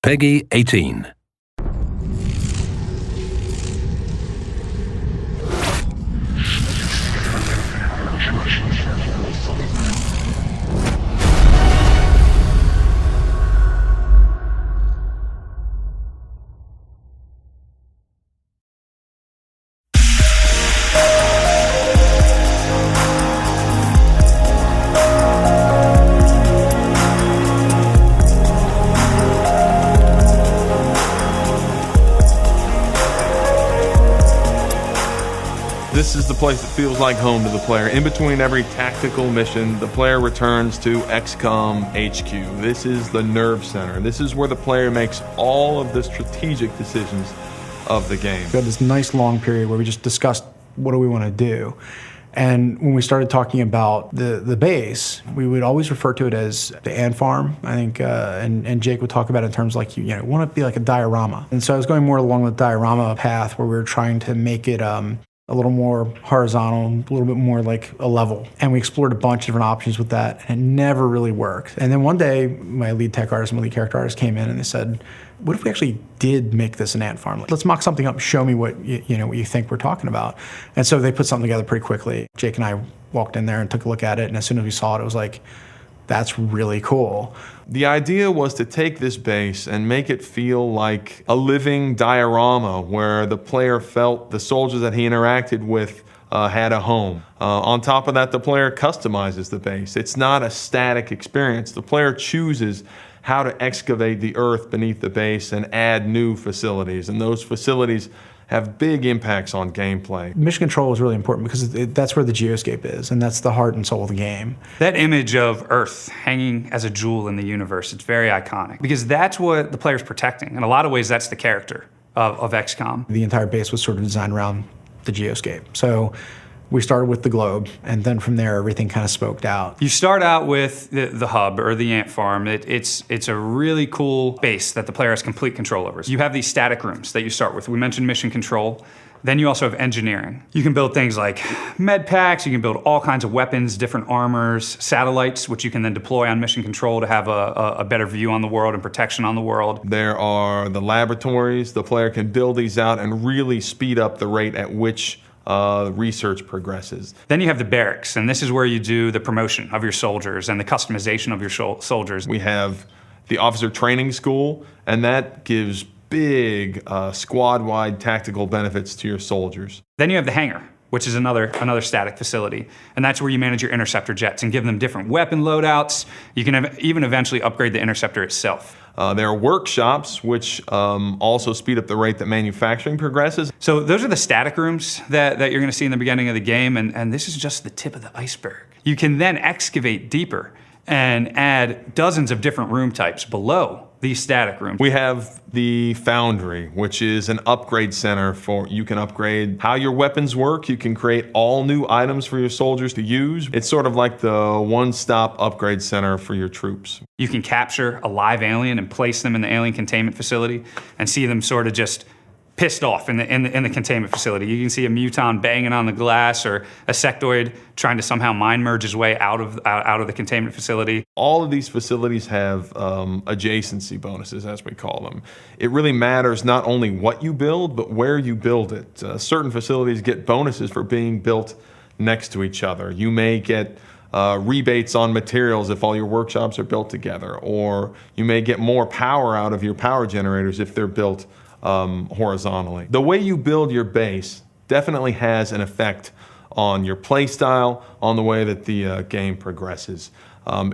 Peggy 18. This is the place that feels like home to the player. In between every tactical mission, the player returns to XCOM HQ. This is the nerve center. This is where the player makes all of the strategic decisions of the game. We had this nice long period where we just discussed what do we want to do. And when we started talking about the base, we would always refer to it as the ant farm, I think, and Jake would talk about it in terms like, you want to be like a diorama. And so I was going more along the diorama path where we were trying to make it a little more horizontal, a little bit more like a level. And we explored a bunch of different options with that, and it never really worked. And then one day, my lead tech artist and my lead character artist came in and they said, what if we actually did make this an ant farm? Like, let's mock something up, show me what what you think we're talking about. And so they put something together pretty quickly. Jake and I walked in there and took a look at it, and as soon as we saw it, it was like, that's really cool. The idea was to take this base and make it feel like a living diorama where the player felt the soldiers that he interacted with had a home. On top of that, the player customizes the base. It's not a static experience. The player chooses how to excavate the earth beneath the base and add new facilities, and those facilities have big impacts on gameplay. Mission control is really important because that's where the geoscape is, and that's the heart and soul of the game. That image of Earth hanging as a jewel in the universe, it's very iconic because that's what the player's protecting. In a lot of ways, that's the character of XCOM. The entire base was sort of designed around the geoscape. So we started with the globe, and then from there, everything kind of smoked out. You start out with the hub, or the ant farm. It's a really cool base that the player has complete control over. So you have these static rooms that you start with. We mentioned mission control. Then you also have engineering. You can build things like med packs, you can build all kinds of weapons, different armors, satellites, which you can then deploy on mission control to have a better view on the world and protection on the world. There are the laboratories. The player can build these out and really speed up the rate at which research progresses. Then you have the barracks, and this is where you do the promotion of your soldiers and the customization of your soldiers. We have the officer training school, and that gives big squad-wide tactical benefits to your soldiers. Then you have the hangar, which is another static facility, and that's where you manage your interceptor jets and give them different weapon loadouts. You can even eventually upgrade the interceptor itself. There are workshops, which also speed up the rate that manufacturing progresses. So those are the static rooms that you're going to see in the beginning of the game, and this is just the tip of the iceberg. You can then excavate deeper and add dozens of different room types below these static rooms. We have the Foundry, which is an upgrade center for, you can upgrade how your weapons work. You can create all new items for your soldiers to use. It's sort of like the one-stop upgrade center for your troops. You can capture a live alien and place them in the alien containment facility and see them sort of just pissed off in the containment facility. You can see a muton banging on the glass, or a sectoid trying to somehow mind merge his way out of the containment facility. All of these facilities have adjacency bonuses, as we call them. It really matters not only what you build, but where you build it. Certain facilities get bonuses for being built next to each other. You may get rebates on materials if all your workshops are built together, or you may get more power out of your power generators if they're built horizontally. The way you build your base definitely has an effect on your play style, on the way that the game progresses.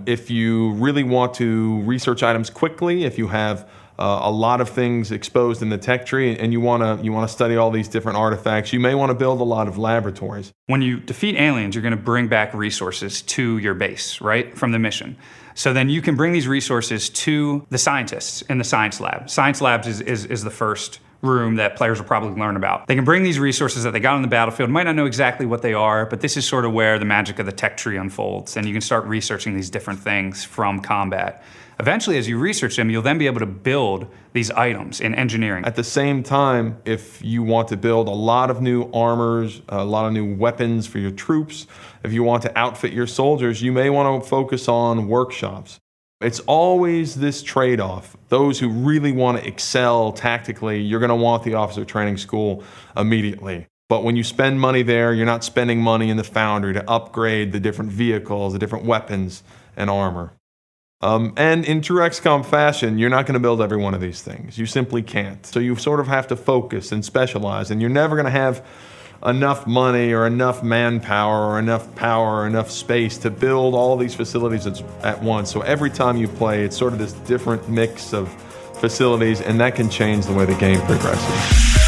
If you really want to research items quickly, if you have a lot of things exposed in the tech tree and you want to study all these different artifacts, you may want to build a lot of laboratories. When you defeat aliens, you're going to bring back resources to your base, right, from the mission. So then you can bring these resources to the scientists in the science lab. Science labs is the first room that players will probably learn about. They can bring these resources that they got on the battlefield, might not know exactly what they are, but this is sort of where the magic of the tech tree unfolds, and you can start researching these different things from combat. Eventually, as you research them, you'll then be able to build these items in engineering. At the same time, if you want to build a lot of new armors, a lot of new weapons for your troops, if you want to outfit your soldiers, you may want to focus on workshops. It's always this trade-off. Those who really want to excel tactically, you're going to want the officer training school immediately. But when you spend money there, you're not spending money in the foundry to upgrade the different vehicles, the different weapons and armor. And in true XCOM fashion, you're not going to build every one of these things. You simply can't. So you sort of have to focus and specialize, and you're never going to have enough money or enough manpower or enough power or enough space to build all these facilities at once. So every time you play, it's sort of this different mix of facilities, and that can change the way the game progresses.